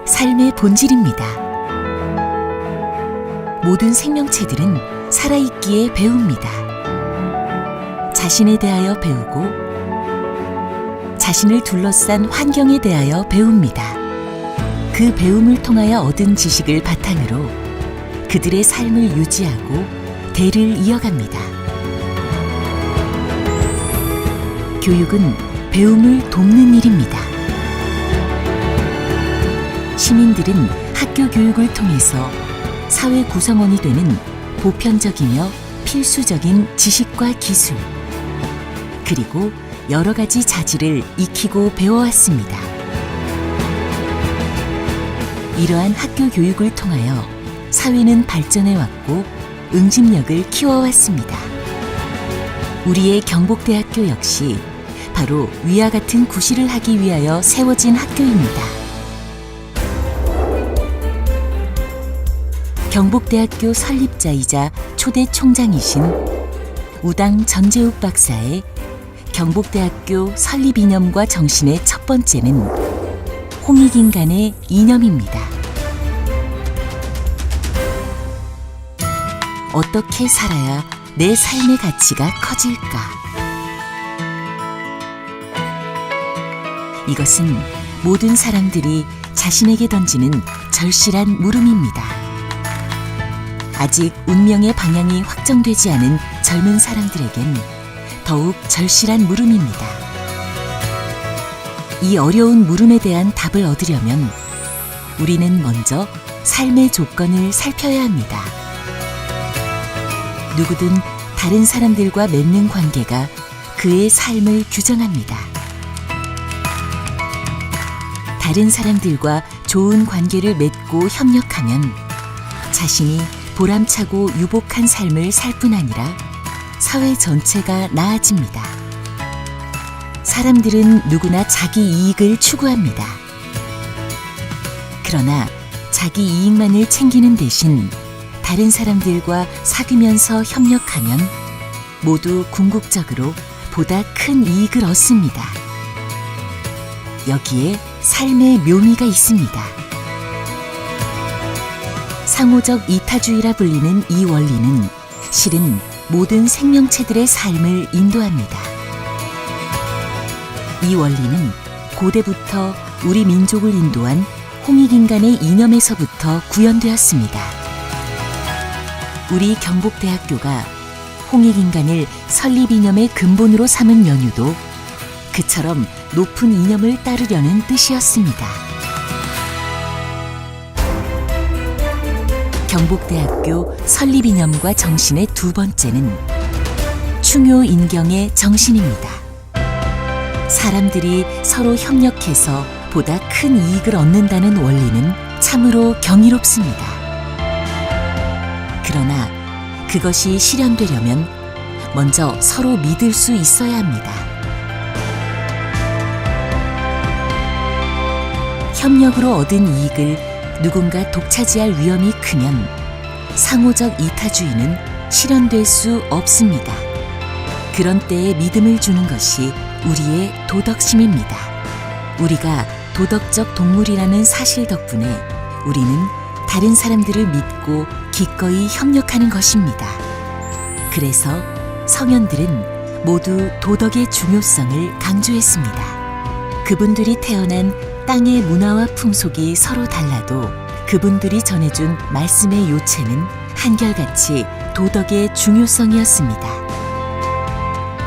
삶의 본질입니다. 모든 생명체들은 살아있기에 배웁니다. 자신에 대하여 배우고 자신을 둘러싼 환경에 대하여 배웁니다. 그 배움을 통하여 얻은 지식을 바탕으로 그들의 삶을 유지하고 대를 이어갑니다. 교육은 배움을 돕는 일입니다. 시민들은 학교 교육을 통해서 사회 구성원이 되는 보편적이며 필수적인 지식과 기술, 그리고 여러 가지 자질을 익히고 배워왔습니다. 이러한 학교 교육을 통하여 사회는 발전해왔고 응집력을 키워왔습니다. 우리의 경복대학교 역시 바로 위와 같은 구실을 하기 위하여 세워진 학교입니다. 경복대학교 설립자이자 초대 총장이신 우당 전재욱 박사의 경복대학교 설립 이념과 정신의 첫 번째는 홍익인간의 이념입니다. 어떻게 살아야 내 삶의 가치가 커질까? 이것은 모든 사람들이 자신에게 던지는 절실한 물음입니다. 아직 운명의 방향이 확정되지 않은 젊은 사람들에겐 더욱 절실한 물음입니다. 이 어려운 물음에 대한 답을 얻으려면 우리는 먼저 삶의 조건을 살펴야 합니다. 누구든 다른 사람들과 맺는 관계가 그의 삶을 규정합니다. 다른 사람들과 좋은 관계를 맺고 협력하면 자신이 보람차고 유복한 삶을 살 뿐 아니라 사회 전체가 나아집니다. 사람들은 누구나 자기 이익을 추구합니다. 그러나 자기 이익만을 챙기는 대신 다른 사람들과 사귀면서 협력하면 모두 궁극적으로 보다 큰 이익을 얻습니다. 여기에 삶의 묘미가 있습니다. 상호적 이타주의라 불리는 이 원리는 실은 모든 생명체들의 삶을 인도합니다. 이 원리는 고대부터 우리 민족을 인도한 홍익인간의 이념에서부터 구현되었습니다. 우리 경복대학교가 홍익인간을 설립 이념의 근본으로 삼은 연유도 그처럼 높은 이념을 따르려는 뜻이었습니다. 경복대학교 설립 이념과 정신의 두 번째는 충효인경의 정신입니다. 사람들이 서로 협력해서 보다 큰 이익을 얻는다는 원리는 참으로 경이롭습니다. 그러나 그것이 실현되려면 먼저 서로 믿을 수 있어야 합니다. 협력으로 얻은 이익을 누군가 독차지할 위험이 크면 상호적 이타주의는 실현될 수 없습니다. 그런 때에 믿음을 주는 것이 우리의 도덕심입니다. 우리가 도덕적 동물이라는 사실 덕분에 우리는 다른 사람들을 믿고 기꺼이 협력하는 것입니다. 그래서 성현들은 모두 도덕의 중요성을 강조했습니다. 그분들이 태어난 땅의 문화와 풍속이 서로 달라도 그분들이 전해준 말씀의 요체는 한결같이 도덕의 중요성이었습니다.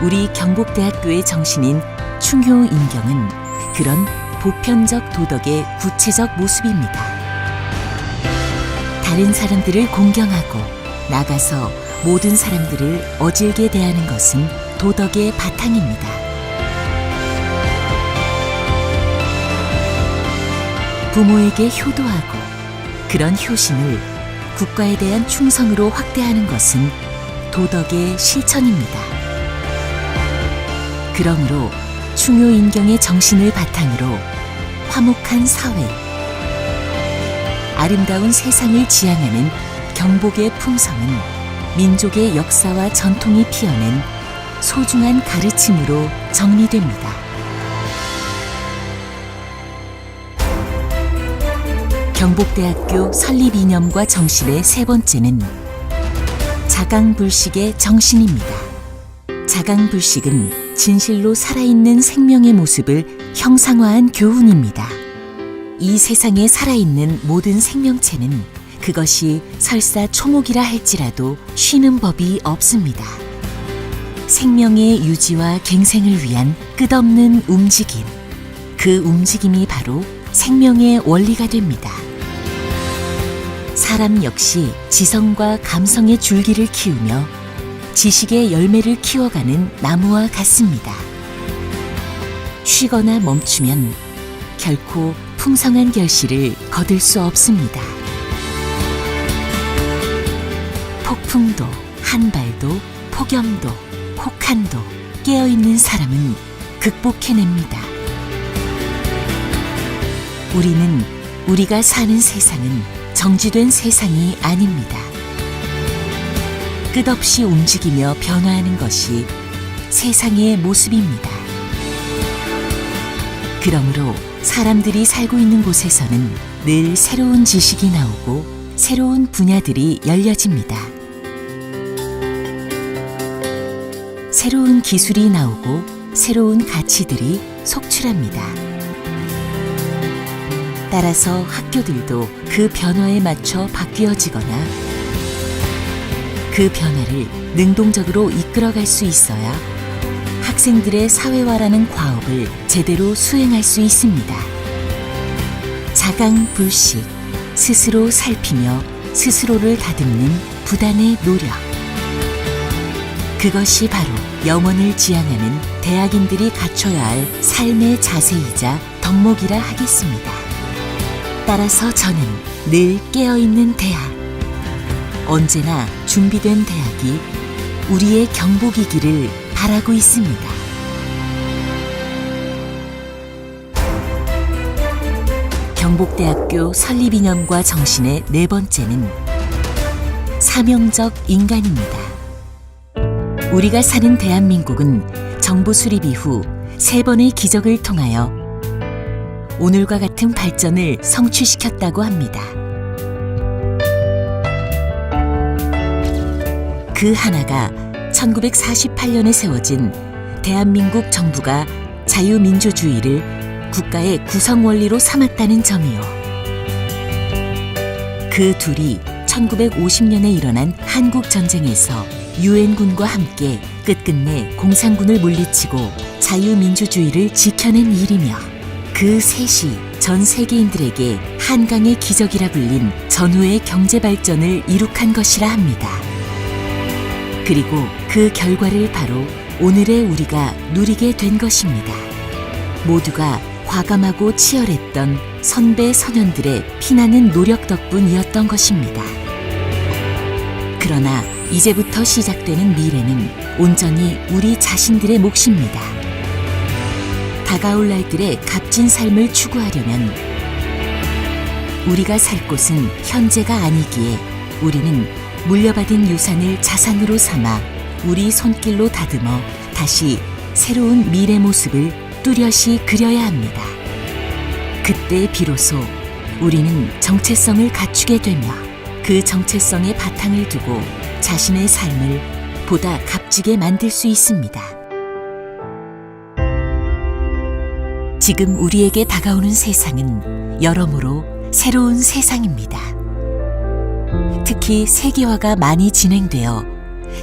우리 경복대학교의 정신인 충효인경은 그런 보편적 도덕의 구체적 모습입니다. 다른 사람들을 공경하고 나가서 모든 사람들을 어질게 대하는 것은 도덕의 바탕입니다. 부모에게 효도하고 그런 효심을 국가에 대한 충성으로 확대하는 것은 도덕의 실천입니다. 그러므로 충효인경의 정신을 바탕으로 화목한 사회, 아름다운 세상을 지향하는 경복의 풍성은 민족의 역사와 전통이 피어낸 소중한 가르침으로 정리됩니다. 경복대학교 설립 이념과 정신의 세 번째는 자강불식의 정신입니다. 자강불식은 진실로 살아있는 생명의 모습을 형상화한 교훈입니다. 이 세상에 살아있는 모든 생명체는 그것이 설사 초목이라 할지라도 쉬는 법이 없습니다. 생명의 유지와 갱생을 위한 끝없는 움직임, 그 움직임이 바로 생명의 원리가 됩니다. 사람 역시 지성과 감성의 줄기를 키우며 지식의 열매를 키워가는 나무와 같습니다. 쉬거나 멈추면 결코 풍성한 결실을 거둘 수 없습니다. 폭풍도, 한발도, 폭염도, 혹한도 깨어있는 사람은 극복해냅니다. 우리가 사는 세상은 정지된 세상이 아닙니다. 끝없이 움직이며 변화하는 것이 세상의 모습입니다. 그러므로 사람들이 살고 있는 곳에서는 늘 새로운 지식이 나오고 새로운 분야들이 열려집니다. 새로운 기술이 나오고 새로운 가치들이 속출합니다. 따라서 학교들도 그 변화에 맞춰 바뀌어지거나 그 변화를 능동적으로 이끌어갈 수 있어야 학생들의 사회화라는 과업을 제대로 수행할 수 있습니다. 자강불식, 스스로 살피며 스스로를 다듬는 부단의 노력. 그것이 바로 영원을 지향하는 대학인들이 갖춰야 할 삶의 자세이자 덕목이라 하겠습니다. 따라서 저는 늘 깨어있는 대학, 언제나 준비된 대학이 우리의 경복이기를 바라고 있습니다. 경복대학교 설립이념과 정신의 네 번째는 사명적 인간입니다. 우리가 사는 대한민국은 정부 수립 이후 3번의 기적을 통하여 오늘과 같은 발전을 성취시켰다고 합니다. 그 하나가 1948년에 세워진 대한민국 정부가 자유민주주의를 국가의 구성원리로 삼았다는 점이요. 그 둘이 1950년에 일어난 한국전쟁에서 유엔군과 함께 끝끝내 공산군을 물리치고 자유민주주의를 지켜낸 일이며 그 셋이 전 세계인들에게 한강의 기적이라 불린 전후의 경제발전을 이룩한 것이라 합니다. 그리고 그 결과를 바로 오늘의 우리가 누리게 된 것입니다. 모두가 과감하고 치열했던 선배 선현들의 피나는 노력 덕분이었던 것입니다. 그러나 이제부터 시작되는 미래는 온전히 우리 자신들의 몫입니다. 다가올 날들의 값진 삶을 추구하려면 우리가 살 곳은 현재가 아니기에 우리는 물려받은 유산을 자산으로 삼아 우리 손길로 다듬어 다시 새로운 미래 모습을 뚜렷이 그려야 합니다. 그때 비로소 우리는 정체성을 갖추게 되며 그 정체성의 바탕을 두고 자신의 삶을 보다 값지게 만들 수 있습니다. 지금 우리에게 다가오는 세상은 여러모로 새로운 세상입니다. 특히 세계화가 많이 진행되어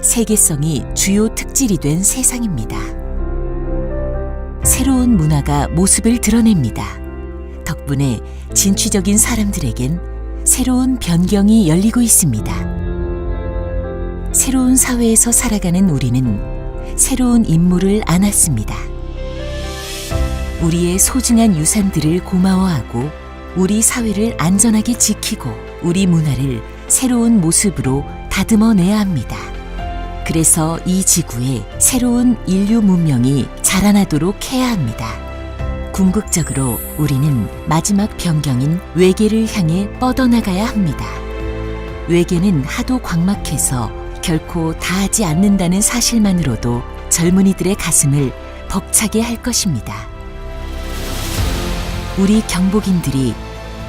세계성이 주요 특질이 된 세상입니다. 새로운 문화가 모습을 드러냅니다. 덕분에 진취적인 사람들에겐 새로운 변경이 열리고 있습니다. 새로운 사회에서 살아가는 우리는 새로운 임무를 안았습니다. 우리의 소중한 유산들을 고마워하고 우리 사회를 안전하게 지키고 우리 문화를 새로운 모습으로 다듬어내야 합니다. 그래서 이 지구에 새로운 인류 문명이 자라나도록 해야 합니다. 궁극적으로 우리는 마지막 변경인 외계를 향해 뻗어나가야 합니다. 외계는 하도 광막해서 결코 다하지 않는다는 사실만으로도 젊은이들의 가슴을 벅차게 할 것입니다. 우리 경복인들이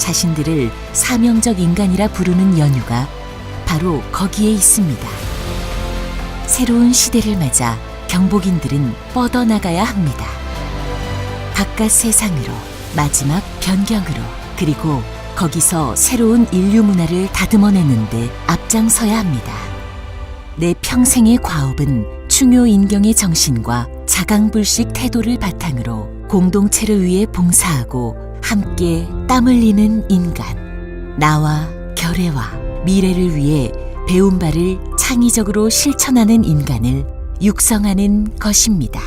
자신들을 사명적 인간이라 부르는 연유가 바로 거기에 있습니다. 새로운 시대를 맞아 경복인들은 뻗어나가야 합니다. 바깥 세상으로, 마지막 변경으로, 그리고 거기서 새로운 인류 문화를 다듬어내는데 앞장서야 합니다. 내 평생의 과업은 충효인경의 정신과 자강불식 태도를 바탕으로 공동체를 위해 봉사하고 함께 땀 흘리는 인간, 나와 결애와 미래를 위해 배운 바를 창의적으로 실천하는 인간을 육성하는 것입니다.